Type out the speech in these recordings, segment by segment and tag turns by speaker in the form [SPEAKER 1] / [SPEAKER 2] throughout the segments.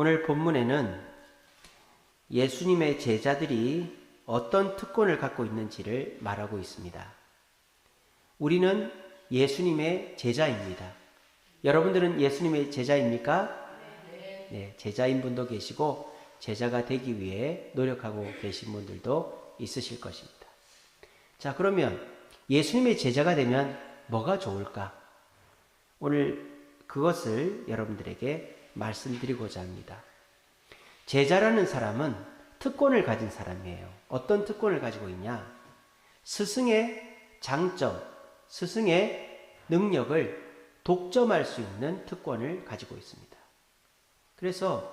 [SPEAKER 1] 오늘 본문에는 예수님의 제자들이 어떤 특권을 갖고 있는지를 말하고 있습니다. 우리는 예수님의 제자입니다. 여러분들은 예수님의 제자입니까? 네, 제자인 분도 계시고 제자가 되기 위해 노력하고 계신 분들도 있으실 것입니다. 자, 그러면 예수님의 제자가 되면 뭐가 좋을까? 오늘 그것을 여러분들에게 말씀드리고자 합니다. 제자라는 사람은 특권을 가진 사람이에요. 어떤 특권을 가지고 있냐? 스승의 장점, 스승의 능력을 독점할 수 있는 특권을 가지고 있습니다. 그래서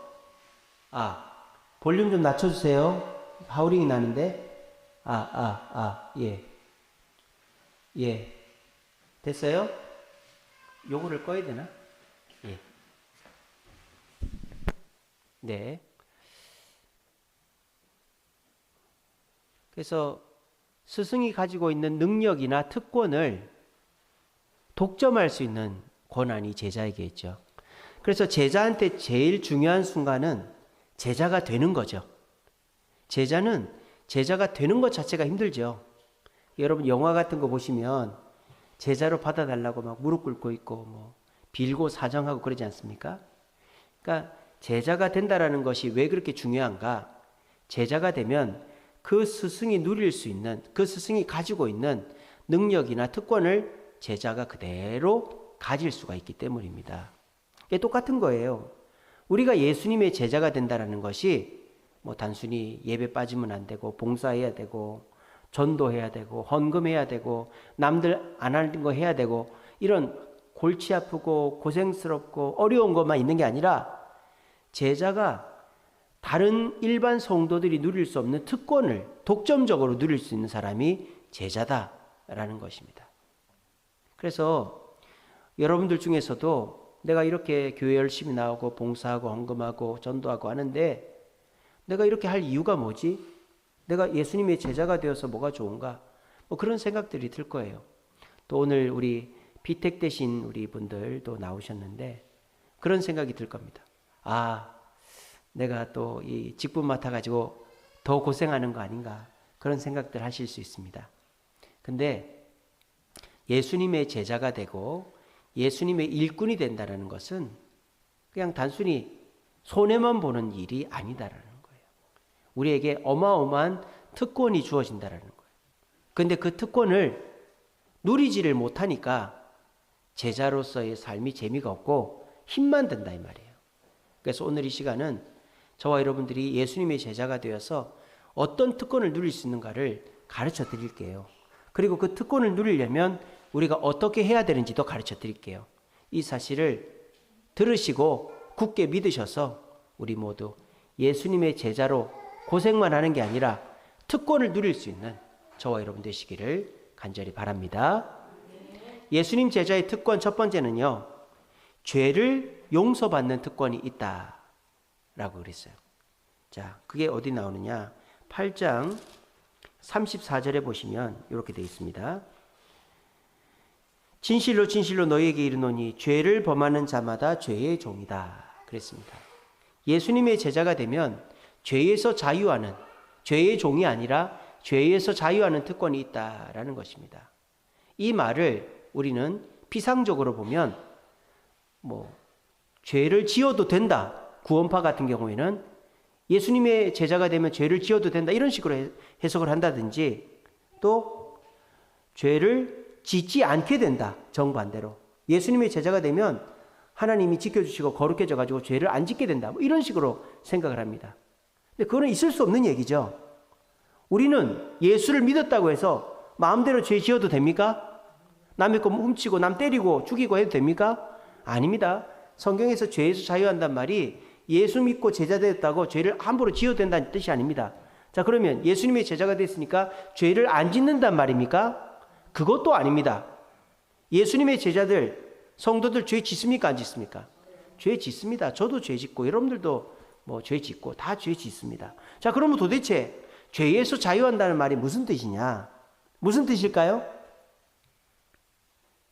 [SPEAKER 1] 볼륨 좀 낮춰주세요. 하우링이 나는데. 예. 됐어요? 요거를 꺼야 되나? 예. 네. 그래서 스승이 가지고 있는 능력이나 특권을 독점할 수 있는 권한이 제자에게 있죠. 그래서 제자한테 제일 중요한 순간은 제자가 되는 거죠. 제자는 제자가 되는 것 자체가 힘들죠. 여러분 영화 같은 거 보시면 제자로 받아달라고 막 무릎 꿇고 있고 빌고 사정하고 그러지 않습니까? 그러니까 제자가 된다라는 것이 왜 그렇게 중요한가? 제자가 되면 그 스승이 누릴 수 있는, 그 스승이 가지고 있는 능력이나 특권을 제자가 그대로 가질 수가 있기 때문입니다. 이게 똑같은 거예요. 우리가 예수님의 제자가 된다는 것이 단순히 예배 빠지면 안 되고 봉사해야 되고 전도해야 되고 헌금해야 되고 남들 안 하는 거 해야 되고 이런 골치 아프고 고생스럽고 어려운 것만 있는 게 아니라 제자가 다른 일반 성도들이 누릴 수 없는 특권을 독점적으로 누릴 수 있는 사람이 제자다라는 것입니다. 그래서 여러분들 중에서도 내가 이렇게 교회 열심히 나오고 봉사하고 헌금하고 전도하고 하는데 내가 이렇게 할 이유가 뭐지? 내가 예수님의 제자가 되어서 뭐가 좋은가? 그런 생각들이 들 거예요. 또 오늘 우리 비택되신 우리 분들도 나오셨는데 그런 생각이 들 겁니다. 내가 또 이 직분 맡아가지고 더 고생하는 거 아닌가? 그런 생각들 하실 수 있습니다. 근데 예수님의 제자가 되고 예수님의 일꾼이 된다는 것은 그냥 단순히 손해만 보는 일이 아니다라는 거예요. 우리에게 어마어마한 특권이 주어진다라는 거예요. 그런데 그 특권을 누리지를 못하니까 제자로서의 삶이 재미가 없고 힘만 든다 이 말이에요. 그래서 오늘 이 시간은 저와 여러분들이 예수님의 제자가 되어서 어떤 특권을 누릴 수 있는가를 가르쳐 드릴게요. 그리고 그 특권을 누리려면 우리가 어떻게 해야 되는지도 가르쳐 드릴게요. 이 사실을 들으시고 굳게 믿으셔서 우리 모두 예수님의 제자로 고생만 하는 게 아니라 특권을 누릴 수 있는 저와 여러분 되시기를 간절히 바랍니다. 예수님 제자의 특권 첫 번째는요, 죄를 용서받는 특권이 있다라고 그랬어요. 자, 그게 어디 나오느냐? 8장 34절에 보시면 이렇게 되어 있습니다. 진실로 진실로 너희에게 이르노니 죄를 범하는 자마다 죄의 종이다 그랬습니다. 예수님의 제자가 되면 죄에서 자유하는, 죄의 종이 아니라 죄에서 자유하는 특권이 있다라는 것입니다. 이 말을 우리는 피상적으로 보면 죄를 지어도 된다. 구원파 같은 경우에는 예수님의 제자가 되면 죄를 지어도 된다. 이런 식으로 해석을 한다든지 또 죄를 짓지 않게 된다. 정반대로. 예수님의 제자가 되면 하나님이 지켜주시고 거룩해져 가지고 죄를 안 짓게 된다. 이런 식으로 생각을 합니다. 근데 그거는 있을 수 없는 얘기죠. 우리는 예수를 믿었다고 해서 마음대로 죄 지어도 됩니까? 남의 거 훔치고 남 때리고 죽이고 해도 됩니까? 아닙니다. 성경에서 죄에서 자유한단 말이 예수 믿고 제자 되었다고 죄를 함부로 지어도 된다는 뜻이 아닙니다. 자, 그러면 예수님의 제자가 됐으니까 죄를 안 짓는단 말입니까? 그것도 아닙니다. 예수님의 제자들, 성도들 죄 짓습니까? 안 짓습니까? 죄 짓습니다. 저도 죄 짓고 여러분들도 죄 짓고 다 죄 짓습니다. 자, 그러면 도대체 죄에서 자유한다는 말이 무슨 뜻이냐? 무슨 뜻일까요?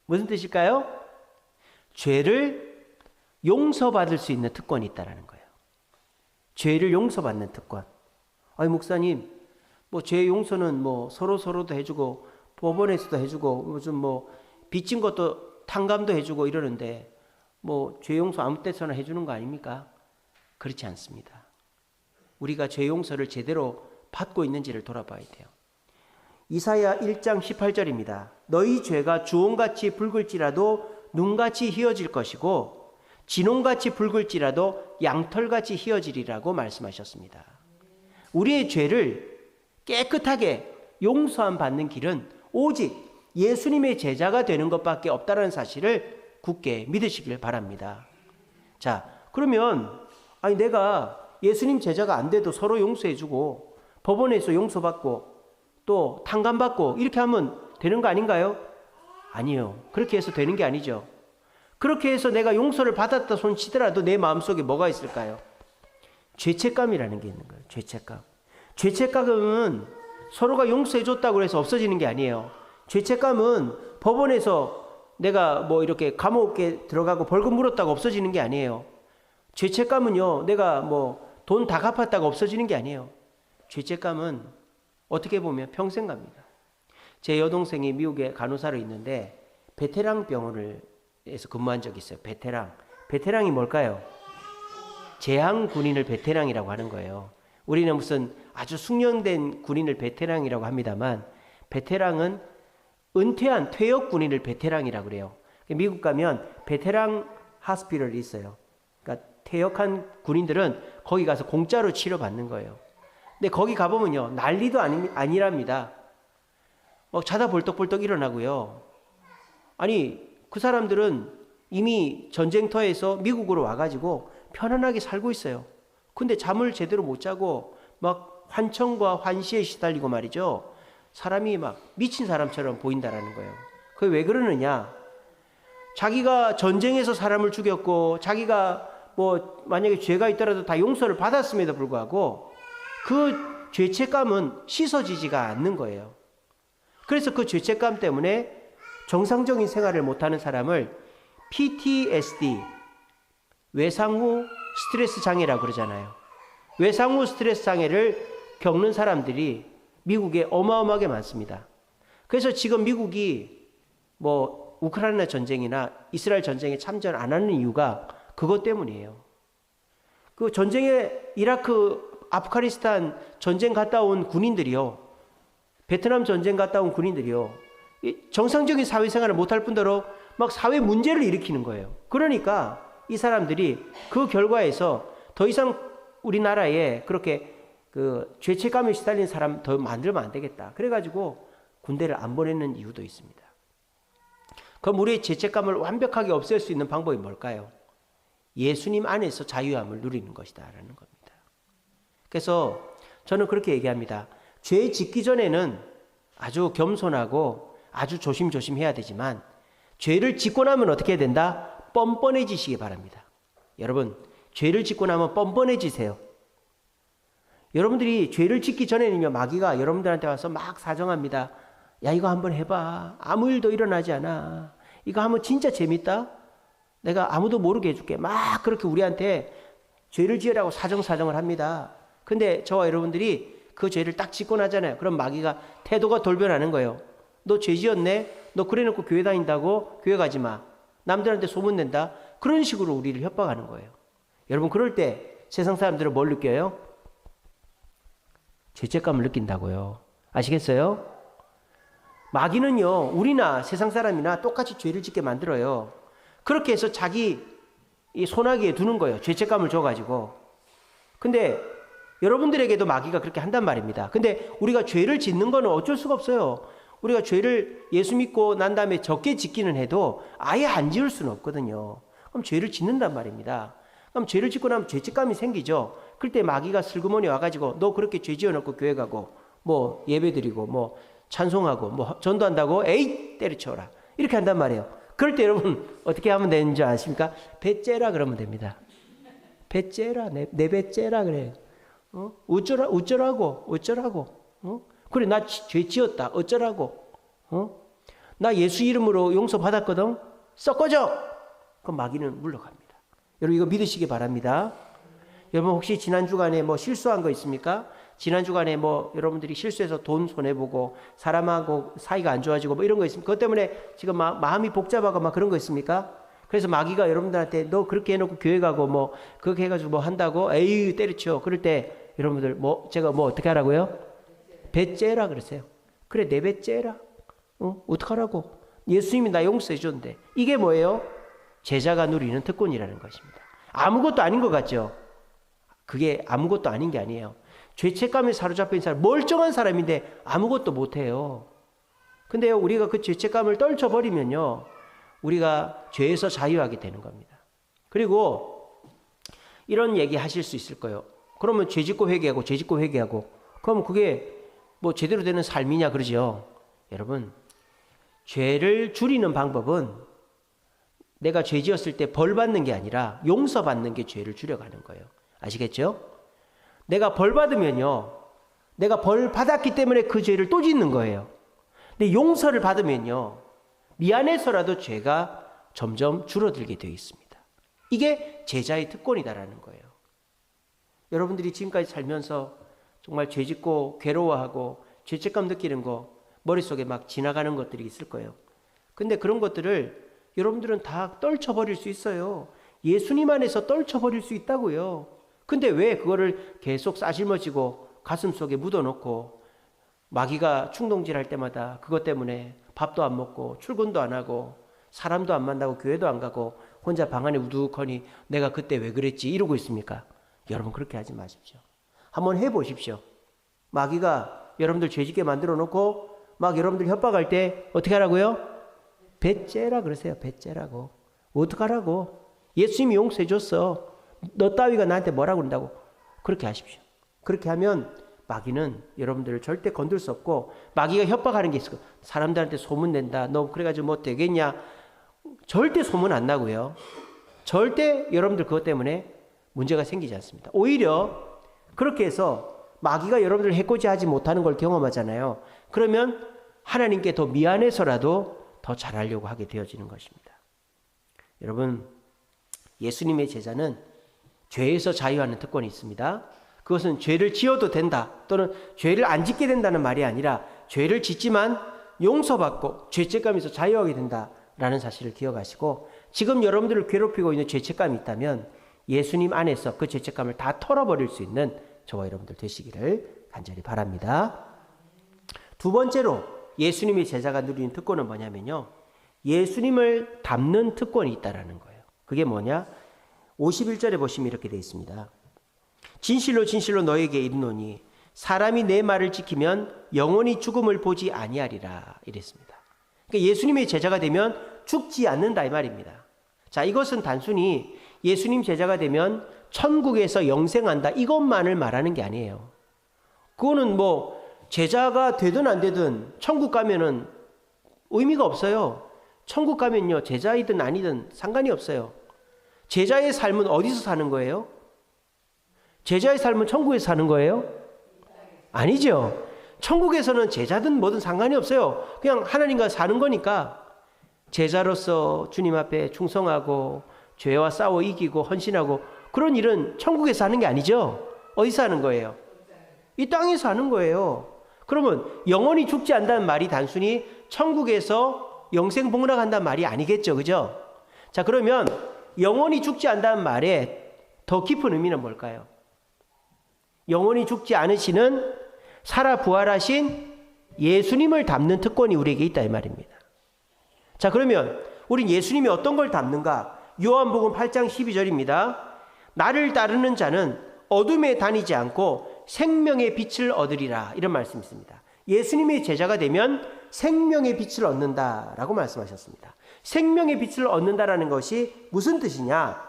[SPEAKER 1] 무슨 뜻일까요? 죄를 용서받을 수 있는 특권이 있다는 거예요. 죄를 용서받는 특권. 아니 목사님, 뭐 죄 용서는 뭐 서로도 해주고 법원에서도 해주고 무슨 뭐 빚진 것도 탕감도 해주고 이러는데 뭐 죄 용서 아무 때서나 해주는 거 아닙니까? 그렇지 않습니다. 우리가 죄 용서를 제대로 받고 있는지를 돌아봐야 돼요. 이사야 1장 18절입니다. 너희 죄가 주홍같이 붉을지라도 눈같이 희어질 것이고 진홍같이 붉을지라도 양털같이 희어지리라고 말씀하셨습니다. 우리의 죄를 깨끗하게 용서함 받는 길은 오직 예수님의 제자가 되는 것밖에 없다는 사실을 굳게 믿으시길 바랍니다. 자, 그러면 아니 내가 예수님 제자가 안 돼도 서로 용서해주고 법원에서 용서받고 또 탕감받고 이렇게 하면 되는 거 아닌가요? 아니요. 그렇게 해서 되는 게 아니죠. 그렇게 해서 내가 용서를 받았다 손 치더라도 내 마음속에 뭐가 있을까요? 죄책감이라는 게 있는 거예요. 죄책감. 죄책감은 서로가 용서해줬다고 해서 없어지는 게 아니에요. 죄책감은 법원에서 내가 뭐 이렇게 감옥에 들어가고 벌금 물었다고 없어지는 게 아니에요. 죄책감은요, 내가 뭐 돈 다 갚았다고 없어지는 게 아니에요. 죄책감은 어떻게 보면 평생 갑니다. 제 여동생이 미국에 간호사로 있는데 베테랑 병원에서 근무한 적이 있어요. 베테랑이 뭘까요? 제향 군인을 베테랑이라고 하는 거예요. 우리는 무슨 아주 숙련된 군인을 베테랑이라고 합니다만 베테랑은 은퇴한 퇴역 군인을 베테랑이라고 그래요. 미국 가면 베테랑 하스피털이 있어요. 그러니까 퇴역한 군인들은 거기 가서 공짜로 치료받는 거예요. 근데 거기 가보면요, 난리도 아니랍니다. 자다 벌떡벌떡 일어나고요. 아니 그 사람들은 이미 전쟁터에서 미국으로 와가지고 편안하게 살고 있어요. 근데 잠을 제대로 못 자고 막 환청과 환시에 시달리고 말이죠. 사람이 막 미친 사람처럼 보인다라는 거예요. 그게 왜 그러느냐? 자기가 전쟁에서 사람을 죽였고 자기가 뭐 만약에 죄가 있더라도 다 용서를 받았음에도 불구하고 그 죄책감은 씻어지지가 않는 거예요. 그래서 그 죄책감 때문에 정상적인 생활을 못하는 사람을 PTSD, 외상후 스트레스 장애라고 그러잖아요. 외상후 스트레스 장애를 겪는 사람들이 미국에 어마어마하게 많습니다. 그래서 지금 미국이 뭐 우크라이나 전쟁이나 이스라엘 전쟁에 참전 안 하는 이유가 그것 때문이에요. 그 전쟁에 이라크, 아프가니스탄 전쟁 갔다 온 군인들이요. 베트남 전쟁 갔다 온 군인들이요. 정상적인 사회생활을 못할 뿐더러 막 사회 문제를 일으키는 거예요. 그러니까 이 사람들이 그 결과에서 더 이상 우리나라에 그렇게 그 죄책감에 시달린 사람 더 만들면 안 되겠다. 그래가지고 군대를 안 보내는 이유도 있습니다. 그럼 우리의 죄책감을 완벽하게 없앨 수 있는 방법이 뭘까요? 예수님 안에서 자유함을 누리는 것이다 라는 겁니다. 그래서 저는 그렇게 얘기합니다. 죄 짓기 전에는 아주 겸손하고 아주 조심조심 해야 되지만 죄를 짓고 나면 어떻게 해야 된다? 뻔뻔해지시기 바랍니다. 여러분, 죄를 짓고 나면 뻔뻔해지세요. 여러분들이 죄를 짓기 전에는요, 마귀가 여러분들한테 와서 막 사정합니다. 야, 이거 한번 해봐. 아무 일도 일어나지 않아. 이거 하면 진짜 재밌다. 내가 아무도 모르게 해줄게. 막 그렇게 우리한테 죄를 지으라고 사정을 합니다. 근데 저와 여러분들이 그 죄를 딱 짓고 나잖아요. 그럼 마귀가 태도가 돌변하는 거예요. 너 죄 지었네? 너 그래놓고 교회 다닌다고? 교회 가지 마. 남들한테 소문낸다? 그런 식으로 우리를 협박하는 거예요. 여러분, 그럴 때 세상 사람들은 뭘 느껴요? 죄책감을 느낀다고요. 아시겠어요? 마귀는요, 우리나 세상 사람이나 똑같이 죄를 짓게 만들어요. 그렇게 해서 자기 이 소나기에 두는 거예요. 죄책감을 줘가지고. 근데 여러분들에게도 마귀가 그렇게 한단 말입니다. 근데 우리가 죄를 짓는 거는 어쩔 수가 없어요. 우리가 죄를 예수 믿고 난 다음에 적게 짓기는 해도 아예 안 지을 수는 없거든요. 그럼 죄를 짓는단 말입니다. 그럼 죄를 짓고 나면 죄책감이 생기죠. 그때 마귀가 슬그머니 와가지고 너 그렇게 죄 지어놓고 교회 가고 뭐 예배드리고 뭐 찬송하고 뭐 전도한다고 에이 때려쳐라 이렇게 한단 말이에요. 그럴 때 여러분 어떻게 하면 되는지 아십니까? 배째라 그러면 됩니다. 배째라 내 배째라 그래요. 어쩌라고 그래 나 죄 지었다 어쩌라고 나 예수 이름으로 용서받았거든 썩 꺼져. 그럼 마귀는 물러갑니다. 여러분 이거 믿으시기 바랍니다. 여러분 혹시 지난 주간에 뭐 실수한 거 있습니까? 지난 주간에 뭐 여러분들이 실수해서 돈 손해보고 사람하고 사이가 안 좋아지고 뭐 이런 거 있습니까? 그것 때문에 지금 마음이 복잡하고 막 그런 거 있습니까? 그래서 마귀가 여러분들한테 너 그렇게 해놓고 교회 가고 뭐 그렇게 해가지고 뭐 한다고 에이 때려쳐. 그럴 때 여러분들 뭐 제가 뭐 어떻게 하라고요? 배째라 그러세요. 그래 내 배째라. 어떡하라고? 예수님이 나 용서해 줬는데. 이게 뭐예요? 제자가 누리는 특권이라는 것입니다. 아무것도 아닌 것 같죠? 그게 아무것도 아닌 게 아니에요. 죄책감에 사로잡혀 있는 사람, 멀쩡한 사람인데 아무것도 못해요. 근데요, 우리가 그 죄책감을 떨쳐버리면요, 우리가 죄에서 자유하게 되는 겁니다. 그리고 이런 얘기 하실 수 있을 거예요. 그러면 죄 짓고 회개하고 죄 짓고 회개하고 그러면 그게 뭐 제대로 되는 삶이냐 그러죠. 여러분, 죄를 줄이는 방법은 내가 죄 지었을 때 벌 받는 게 아니라 용서받는 게 죄를 줄여가는 거예요. 아시겠죠? 내가 벌 받으면요, 내가 벌 받았기 때문에 그 죄를 또 짓는 거예요. 근데 용서를 받으면요, 미안해서라도 죄가 점점 줄어들게 되어 있습니다. 이게 제자의 특권이다라는 거예요. 여러분들이 지금까지 살면서 정말 죄 짓고 괴로워하고 죄책감 느끼는 거 머릿속에 막 지나가는 것들이 있을 거예요. 근데 그런 것들을 여러분들은 다 떨쳐버릴 수 있어요. 예수님 안에서 떨쳐버릴 수 있다고요. 근데 왜 그거를 계속 싸질머지고 가슴속에 묻어놓고 마귀가 충동질할 때마다 그것 때문에 밥도 안 먹고 출근도 안 하고 사람도 안 만나고 교회도 안 가고 혼자 방 안에 우두커니 내가 그때 왜 그랬지 이러고 있습니까? 여러분 그렇게 하지 마십시오. 한번 해보십시오. 마귀가 여러분들 죄짓게 만들어 놓고 막 여러분들 협박할 때 어떻게 하라고요? 배째라 그러세요. 배째라고. 어떡하라고? 예수님이 용서해 줬어. 너 따위가 나한테 뭐라고 그런다고. 그렇게 하십시오. 그렇게 하면 마귀는 여러분들을 절대 건들 수 없고, 마귀가 협박하는 게 있어. 사람들한테 소문낸다. 너 그래가지고 뭐 되겠냐. 절대 소문 안 나고요. 절대 여러분들 그것 때문에 문제가 생기지 않습니다. 오히려 그렇게 해서 마귀가 여러분들을 해코지하지 못하는 걸 경험하잖아요. 그러면 하나님께 더 미안해서라도 더 잘하려고 하게 되어지는 것입니다. 여러분, 예수님의 제자는 죄에서 자유하는 특권이 있습니다. 그것은 죄를 지어도 된다 또는 죄를 안 짓게 된다는 말이 아니라 죄를 짓지만 용서받고 죄책감에서 자유하게 된다라는 사실을 기억하시고, 지금 여러분들을 괴롭히고 있는 죄책감이 있다면 예수님 안에서 그 죄책감을 다 털어버릴 수 있는 저와 여러분들 되시기를 간절히 바랍니다. 두 번째로 예수님의 제자가 누리는 특권은 뭐냐면요, 예수님을 닮는 특권이 있다라는 거예요. 그게 뭐냐? 51절에 보시면 이렇게 되어 있습니다. 진실로 진실로 너에게 이르노니 사람이 내 말을 지키면 영원히 죽음을 보지 아니하리라 이랬습니다. 그러니까 예수님의 제자가 되면 죽지 않는다 이 말입니다. 자, 이것은 단순히 예수님 제자가 되면 천국에서 영생한다 이것만을 말하는 게 아니에요. 그거는 뭐 제자가 되든 안 되든 천국 가면은 의미가 없어요. 천국 가면요, 제자이든 아니든 상관이 없어요. 제자의 삶은 어디서 사는 거예요? 제자의 삶은 천국에서 사는 거예요? 아니죠. 천국에서는 제자든 뭐든 상관이 없어요. 그냥 하나님과 사는 거니까 제자로서 주님 앞에 충성하고 죄와 싸워 이기고 헌신하고 그런 일은 천국에서 하는 게 아니죠. 어디서 하는 거예요? 이 땅에서 하는 거예요. 그러면 영원히 죽지 않는다는 말이 단순히 천국에서 영생 복락한다는 말이 아니겠죠. 그죠? 자, 그러면 영원히 죽지 않는다는 말에 더 깊은 의미는 뭘까요? 영원히 죽지 않으시는 살아 부활하신 예수님을 닮는 특권이 우리에게 있다 이 말입니다. 자, 그러면 우린 예수님이 어떤 걸 닮는가? 요한복음 8장 12절입니다. 나를 따르는 자는 어둠에 다니지 않고 생명의 빛을 얻으리라 이런 말씀이 있습니다. 예수님의 제자가 되면 생명의 빛을 얻는다라고 말씀하셨습니다. 생명의 빛을 얻는다라는 것이 무슨 뜻이냐?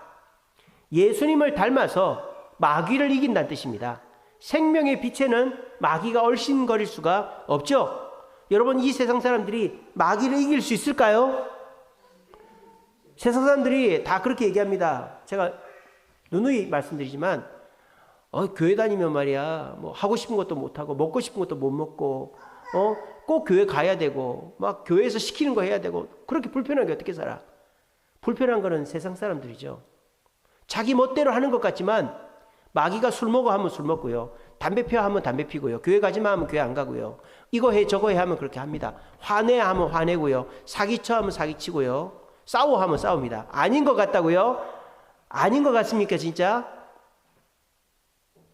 [SPEAKER 1] 예수님을 닮아서 마귀를 이긴다는 뜻입니다. 생명의 빛에는 마귀가 얼씬거릴 수가 없죠. 여러분, 이 세상 사람들이 마귀를 이길 수 있을까요? 세상 사람들이 다 그렇게 얘기합니다. 제가 누누이 말씀드리지만 교회 다니면 말이야 뭐 하고 싶은 것도 못하고 먹고 싶은 것도 못 먹고 꼭 교회 가야 되고 막 교회에서 시키는 거 해야 되고 그렇게 불편하게 어떻게 살아? 불편한 거는 세상 사람들이죠. 자기 멋대로 하는 것 같지만 마귀가 술 먹어 하면 술 먹고요. 담배 피워 하면 담배 피고요. 교회 가지 마 하면 교회 안 가고요. 이거 해 저거 해 하면 그렇게 합니다. 화내 하면 화내고요. 사기쳐 하면 사기치고요. 싸워 하면 싸웁니다. 아닌 것 같다고요? 아닌 것 같습니까 진짜?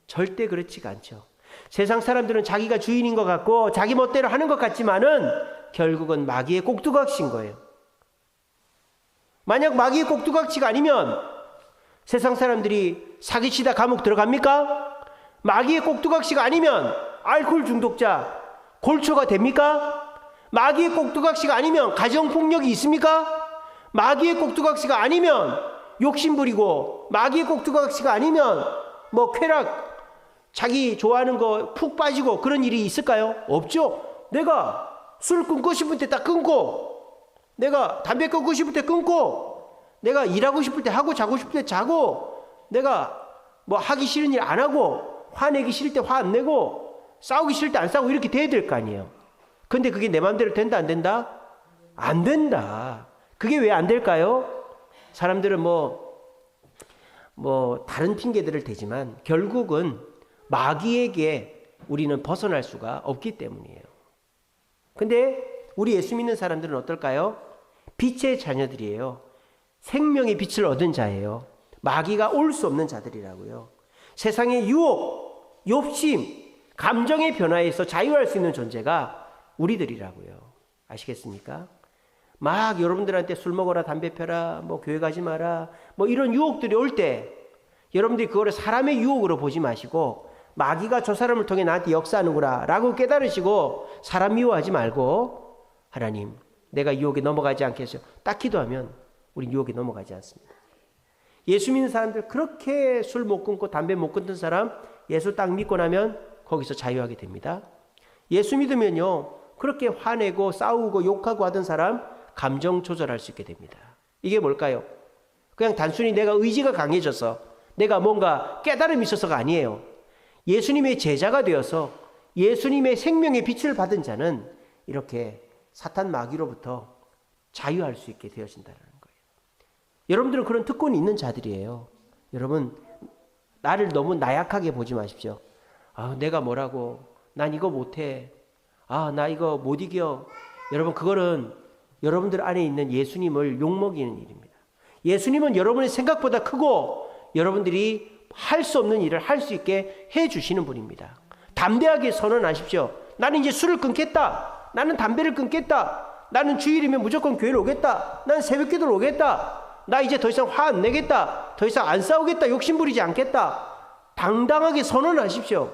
[SPEAKER 1] 절대 그렇지가 않죠. 세상 사람들은 자기가 주인인 것 같고 자기 멋대로 하는 것 같지만은 결국은 마귀의 꼭두각시인 거예요. 만약 마귀의 꼭두각시가 아니면 세상 사람들이 사기치다 감옥 들어갑니까? 마귀의 꼭두각시가 아니면 알코올 중독자, 골초가 됩니까? 마귀의 꼭두각시가 아니면 가정폭력이 있습니까? 마귀의 꼭두각시가 아니면 욕심부리고 마귀의 꼭두각시가 아니면 뭐 쾌락, 자기 좋아하는 거 푹 빠지고 그런 일이 있을까요? 없죠. 내가 술 끊고 싶을 때 딱 끊고, 내가 담배 끊고 싶을 때 끊고, 내가 일하고 싶을 때 하고 자고 싶을 때 자고, 내가 뭐 하기 싫은 일 안 하고, 화내기 싫을 때 화 안 내고, 싸우기 싫을 때 안 싸우고 이렇게 돼야 될 거 아니에요. 근데 그게 내 마음대로 된다 안 된다? 안 된다. 그게 왜 안 될까요? 사람들은 다른 핑계들을 대지만 결국은 마귀에게 우리는 벗어날 수가 없기 때문이에요. 근데 우리 예수 믿는 사람들은 어떨까요? 빛의 자녀들이에요. 생명의 빛을 얻은 자예요. 마귀가 올 수 없는 자들이라고요. 세상의 유혹, 욕심, 감정의 변화에서 자유할 수 있는 존재가 우리들이라고요. 아시겠습니까? 막 여러분들한테 술 먹어라, 담배 펴라, 뭐 교회 가지 마라, 뭐 이런 유혹들이 올 때 여러분들이 그거를 사람의 유혹으로 보지 마시고 마귀가 저 사람을 통해 나한테 역사하는구나 라고 깨달으시고 사람 미워하지 말고 하나님 내가 유혹에 넘어가지 않게 해서 딱 기도하면 우린 유혹에 넘어가지 않습니다. 예수 믿는 사람들 그렇게 술 못 끊고 담배 못 끊던 사람 예수 딱 믿고 나면 거기서 자유하게 됩니다. 예수 믿으면요 그렇게 화내고 싸우고 욕하고 하던 사람 감정 조절할 수 있게 됩니다. 이게 뭘까요? 그냥 단순히 내가 의지가 강해져서 내가 뭔가 깨달음이 있어서가 아니에요. 예수님의 제자가 되어서 예수님의 생명의 빛을 받은 자는 이렇게 사탄 마귀로부터 자유할 수 있게 되어진다는 거예요. 여러분들은 그런 특권이 있는 자들이에요. 여러분 나를 너무 나약하게 보지 마십시오. 아, 내가 뭐라고 난 이거 못해. 아, 나 이거 못 이겨. 여러분 그거는 여러분들 안에 있는 예수님을 욕먹이는 일입니다. 예수님은 여러분의 생각보다 크고 여러분들이 할 수 없는 일을 할 수 있게 해주시는 분입니다. 담대하게 선언하십시오. 나는 이제 술을 끊겠다. 나는 담배를 끊겠다. 나는 주일이면 무조건 교회를 오겠다. 나는 새벽기도를 오겠다. 나 이제 더 이상 화 안 내겠다. 더 이상 안 싸우겠다. 욕심 부리지 않겠다. 당당하게 선언하십시오.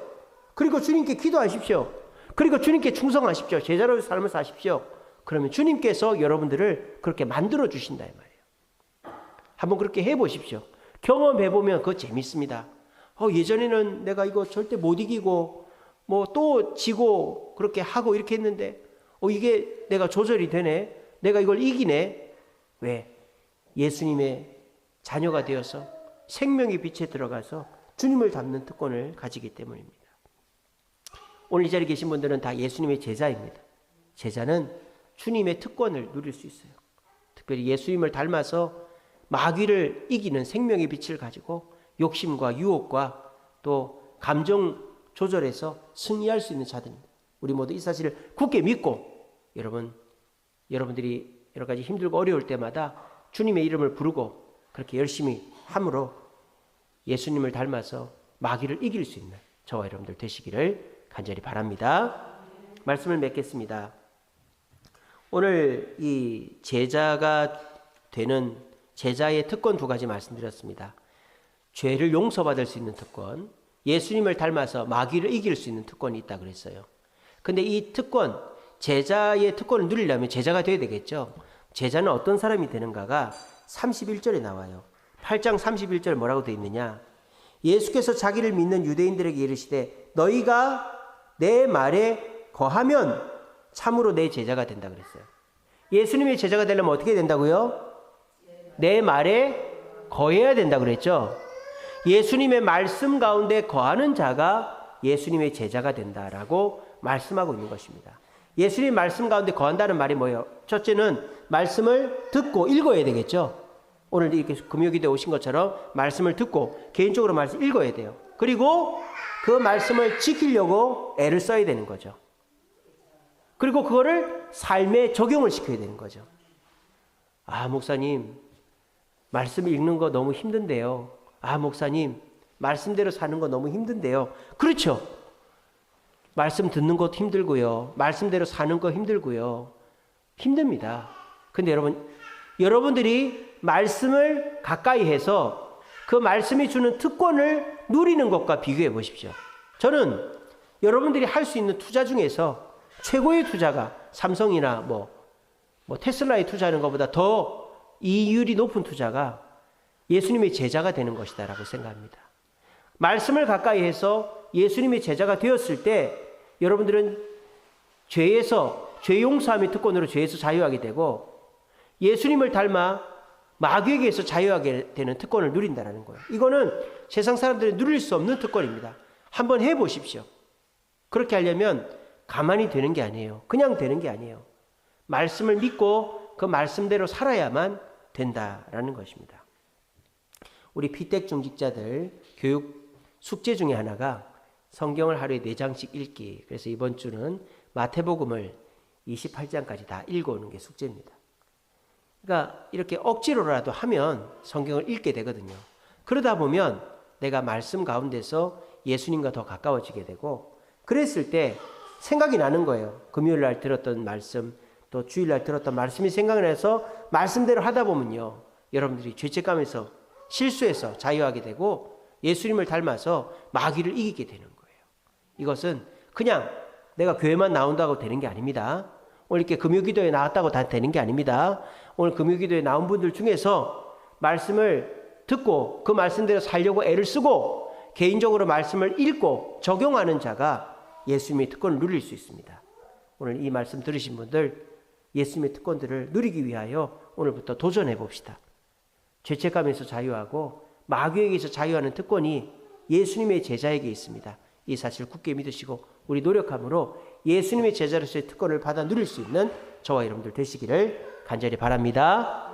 [SPEAKER 1] 그리고 주님께 기도하십시오. 그리고 주님께 충성하십시오. 제자로의 삶을 사십시오. 그러면 주님께서 여러분들을 그렇게 만들어 주신다 이 말이에요. 한번 그렇게 해보십시오. 경험해보면 그거 재밌습니다. 예전에는 내가 이거 절대 못 이기고 뭐 또 지고 그렇게 하고 이렇게 했는데 이게 내가 조절이 되네. 내가 이걸 이기네. 왜? 예수님의 자녀가 되어서 생명의 빛에 들어가서 주님을 닮는 특권을 가지기 때문입니다. 오늘 이 자리에 계신 분들은 다 예수님의 제자입니다. 제자는 주님의 특권을 누릴 수 있어요. 특별히 예수님을 닮아서 마귀를 이기는 생명의 빛을 가지고 욕심과 유혹과 또 감정 조절해서 승리할 수 있는 자들입니다. 우리 모두 이 사실을 굳게 믿고 여러분들이 여러 가지 힘들고 어려울 때마다 주님의 이름을 부르고 그렇게 열심히 함으로 예수님을 닮아서 마귀를 이길 수 있는 저와 여러분들 되시기를 간절히 바랍니다. 말씀을 맺겠습니다. 오늘 이 제자가 되는 제자의 특권 두 가지 말씀드렸습니다. 죄를 용서받을 수 있는 특권, 예수님을 닮아서 마귀를 이길 수 있는 특권이 있다 그랬어요. 근데 이 특권, 제자의 특권을 누리려면 제자가 되어야 되겠죠. 제자는 어떤 사람이 되는가가 31절에 나와요. 8장 31절 뭐라고 되어 있느냐? 예수께서 자기를 믿는 유대인들에게 이르시되 너희가 내 말에 거하면 참으로 내 제자가 된다 그랬어요. 예수님의 제자가 되려면 어떻게 된다고요? 내 말에 거해야 된다 그랬죠. 예수님의 말씀 가운데 거하는 자가 예수님의 제자가 된다라고 말씀하고 있는 것입니다. 예수님의 말씀 가운데 거한다는 말이 뭐예요? 첫째는 말씀을 듣고 읽어야 되겠죠. 오늘 이렇게 금요기도에 오신 것처럼 말씀을 듣고 개인적으로 말씀 읽어야 돼요. 그리고 그 말씀을 지키려고 애를 써야 되는 거죠. 그리고 그거를 삶에 적용을 시켜야 되는 거죠. 아, 목사님, 말씀 읽는 거 너무 힘든데요. 아, 목사님, 말씀대로 사는 거 너무 힘든데요. 그렇죠. 말씀 듣는 것도 힘들고요. 말씀대로 사는 거 힘들고요. 힘듭니다. 근데 여러분들이 말씀을 가까이 해서 그 말씀이 주는 특권을 누리는 것과 비교해 보십시오. 저는 여러분들이 할 수 있는 투자 중에서 최고의 투자가 삼성이나 뭐 테슬라에 투자하는 것보다 더 이율이 높은 투자가 예수님의 제자가 되는 것이다라고 생각합니다. 말씀을 가까이 해서 예수님의 제자가 되었을 때 여러분들은 죄 용서함의 특권으로 죄에서 자유하게 되고 예수님을 닮아 마귀에게서 자유하게 되는 특권을 누린다는 거예요. 이거는 세상 사람들이 누릴 수 없는 특권입니다. 한번 해보십시오. 그렇게 하려면 가만히 되는 게 아니에요. 그냥 되는 게 아니에요. 말씀을 믿고 그 말씀대로 살아야만 된다라는 것입니다. 우리 피택 중직자들 교육 숙제 중에 하나가 성경을 하루에 4장씩 읽기. 그래서 이번 주는 마태복음을 28장까지 다 읽어오는 게 숙제입니다. 그러니까 이렇게 억지로라도 하면 성경을 읽게 되거든요. 그러다 보면 내가 말씀 가운데서 예수님과 더 가까워지게 되고 그랬을 때 생각이 나는 거예요. 금요일 날 들었던 말씀 또 주일 날 들었던 말씀이 생각나서 말씀대로 하다 보면요. 여러분들이 죄책감에서 실수해서 자유하게 되고 예수님을 닮아서 마귀를 이기게 되는 거예요. 이것은 그냥 내가 교회만 나온다고 되는 게 아닙니다. 오늘 이렇게 금요기도에 나왔다고 다 되는 게 아닙니다. 오늘 금요기도에 나온 분들 중에서 말씀을 듣고 그 말씀대로 살려고 애를 쓰고 개인적으로 말씀을 읽고 적용하는 자가 예수님의 특권을 누릴 수 있습니다. 오늘 이 말씀 들으신 분들 예수님의 특권들을 누리기 위하여 오늘부터 도전해 봅시다. 죄책감에서 자유하고 마귀에게서 자유하는 특권이 예수님의 제자에게 있습니다. 이 사실을 굳게 믿으시고 우리 노력함으로 예수님의 제자로서의 특권을 받아 누릴 수 있는 저와 여러분들 되시기를 간절히 바랍니다.